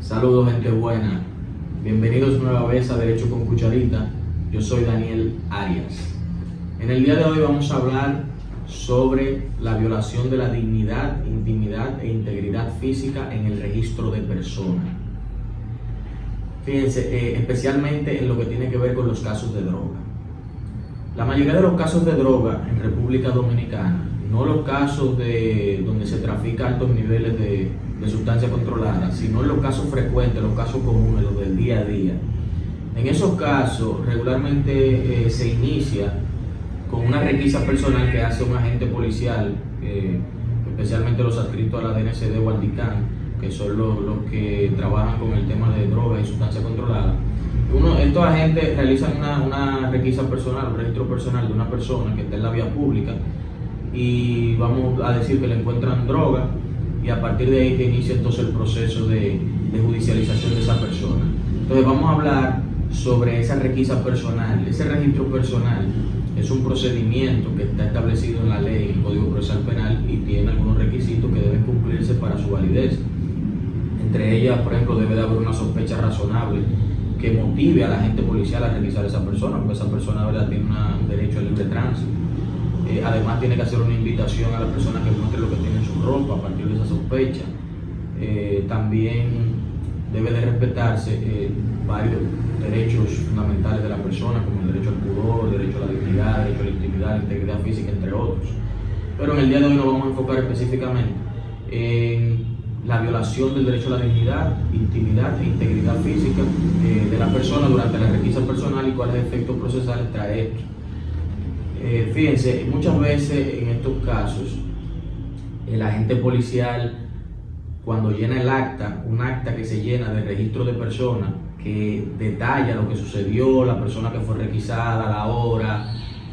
Saludos, gente buena. Bienvenidos nueva vez a Derecho con Cucharita. Yo soy Daniel Arias. En el día de hoy vamos a hablar sobre la violación de la dignidad, intimidad e integridad física en el registro de persona. Fíjense, especialmente en lo que tiene que ver con los casos de droga. La mayoría de los casos de droga en República Dominicana, no los casos de donde se trafica altos niveles de sustancia controlada, sino en los casos frecuentes, los casos comunes, los del día a día. En esos casos regularmente se inicia con una requisa personal que hace un agente policial, especialmente los adscritos a la DNCD o al DICAN, que son los que trabajan con el tema de droga y sustancia controlada. Estos agentes realizan una requisa personal, un registro personal de una persona que está en la vía pública y vamos a decir que le encuentran droga, y a partir de ahí que inicia entonces el proceso de judicialización de esa persona. Entonces vamos a hablar sobre esa requisa personal. Ese registro personal es un procedimiento que está establecido en la ley, en el Código Procesal Penal, y tiene algunos requisitos que deben cumplirse para su validez. Entre ellas, por ejemplo, debe de haber una sospecha razonable que motive a la agente policial a requisar a esa persona, porque esa persona, ¿verdad?, tiene un derecho al libre tránsito. Además tiene que hacer una invitación a la persona que muestre lo que tiene en su ropa a partir de esa sospecha. También debe de respetarse varios derechos fundamentales de la persona, como el derecho al pudor, el derecho a la dignidad, el derecho a la intimidad, la integridad física, entre otros. Pero en el día de hoy nos vamos a enfocar específicamente en la violación del derecho a la dignidad, intimidad e integridad física de la persona durante la requisa personal y cuáles efectos procesales trae esto. Fíjense, muchas veces en estos casos el agente policial, cuando llena el acta, un acta que se llena de registro de persona que detalla lo que sucedió, la persona que fue requisada, la hora,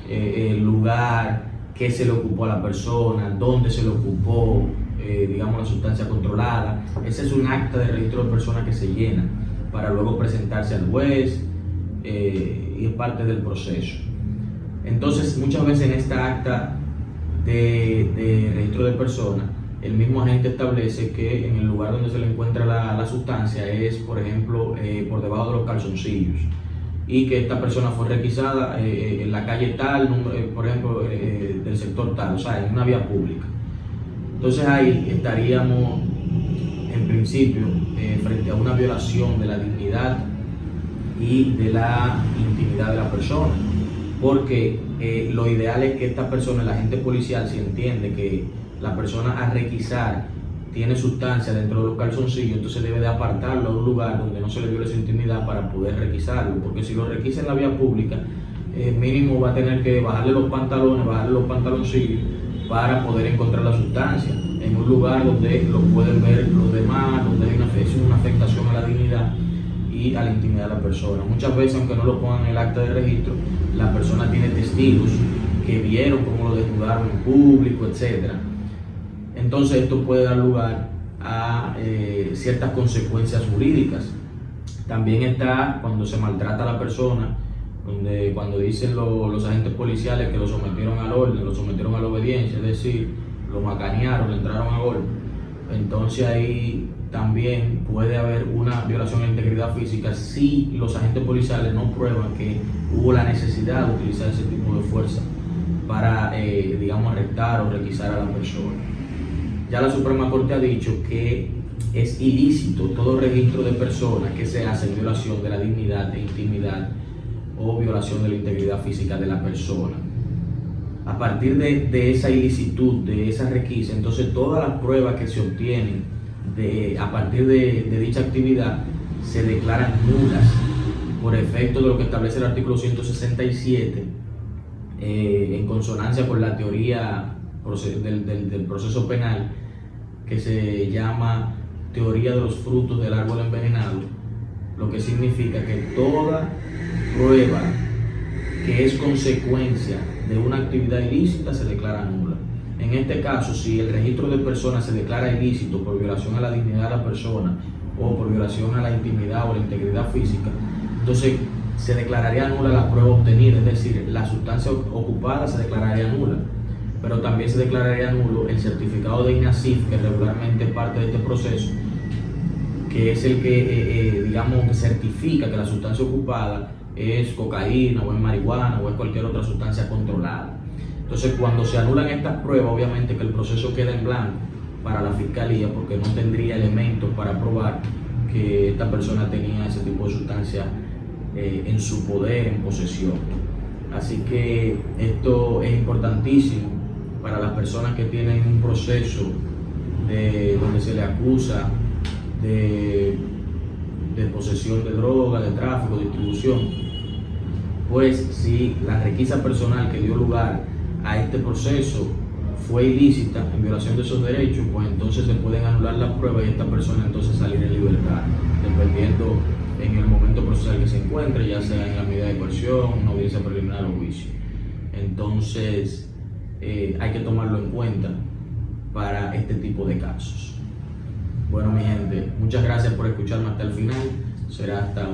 el lugar, qué se le ocupó a la persona, dónde se le ocupó, digamos, la sustancia controlada. Ese es un acta de registro de persona que se llena para luego presentarse al juez y es parte del proceso. Entonces, muchas veces en esta acta de registro de persona, el mismo agente establece que en el lugar donde se le encuentra la sustancia es, por ejemplo, por debajo de los calzoncillos, y que esta persona fue requisada en la calle tal, por ejemplo, del sector tal, o sea, en una vía pública. Entonces ahí estaríamos, en principio, frente a una violación de la dignidad y de la intimidad de la persona. Porque lo ideal es que esta persona, el agente policial, si entiende que la persona a requisar tiene sustancia dentro de los calzoncillos, entonces debe de apartarlo a un lugar donde no se le viole su intimidad para poder requisarlo. Porque si lo requisa en la vía pública, mínimo va a tener que bajarle los pantalones, bajarle los pantaloncillos para poder encontrar la sustancia en un lugar donde lo pueden ver los demás, donde hay una afectación a la dignidad y a la intimidad de la persona. Muchas veces, aunque no lo pongan en el acta de registro, la persona tiene testigos que vieron cómo lo desnudaron en público, etc. Entonces esto puede dar lugar a ciertas consecuencias jurídicas. También está cuando se maltrata a la persona, cuando dicen los agentes policiales que lo sometieron al orden, lo sometieron a la obediencia, es decir, lo macanearon, le entraron a golpe. Entonces ahí también puede haber una violación de la integridad física si los agentes policiales no prueban que hubo la necesidad de utilizar ese tipo de fuerza para, digamos, arrestar o requisar a la persona. Ya la Suprema Corte ha dicho que es ilícito todo registro de personas que se hace en violación de la dignidad e intimidad o violación de la integridad física de la persona. A partir de esa ilicitud, de esa requisa, entonces todas las pruebas que se obtienen a partir de dicha actividad se declaran nulas por efecto de lo que establece el artículo 167, en consonancia con la teoría del proceso penal, que se llama teoría de los frutos del árbol envenenado, lo que significa que toda prueba que es consecuencia de una actividad ilícita se declara nula. En este caso, si el registro de personas se declara ilícito por violación a la dignidad de la persona o por violación a la intimidad o la integridad física, entonces se declararía nula la prueba obtenida, es decir, la sustancia ocupada se declararía nula. Pero también se declararía nulo el certificado de INASIF, que regularmente es parte de este proceso, que es el que, digamos, que certifica que la sustancia ocupada es cocaína o es marihuana o es cualquier otra sustancia controlada. Entonces, cuando se anulan estas pruebas, obviamente que el proceso queda en blanco para la fiscalía, porque no tendría elementos para probar que esta persona tenía ese tipo de sustancia en su poder, en posesión. Así que esto es importantísimo para las personas que tienen un proceso donde se le acusa de posesión de droga, de tráfico, de distribución. Pues si la requisa personal que dio lugar a este proceso fue ilícita, en violación de esos derechos, pues entonces se pueden anular las pruebas y esta persona entonces salir en libertad, dependiendo en el momento procesal que se encuentre, ya sea en la medida de coerción, una audiencia preliminar o juicio. Entonces hay que tomarlo en cuenta para este tipo de casos. Bueno, mi gente, muchas gracias por escucharme hasta el final. Será hasta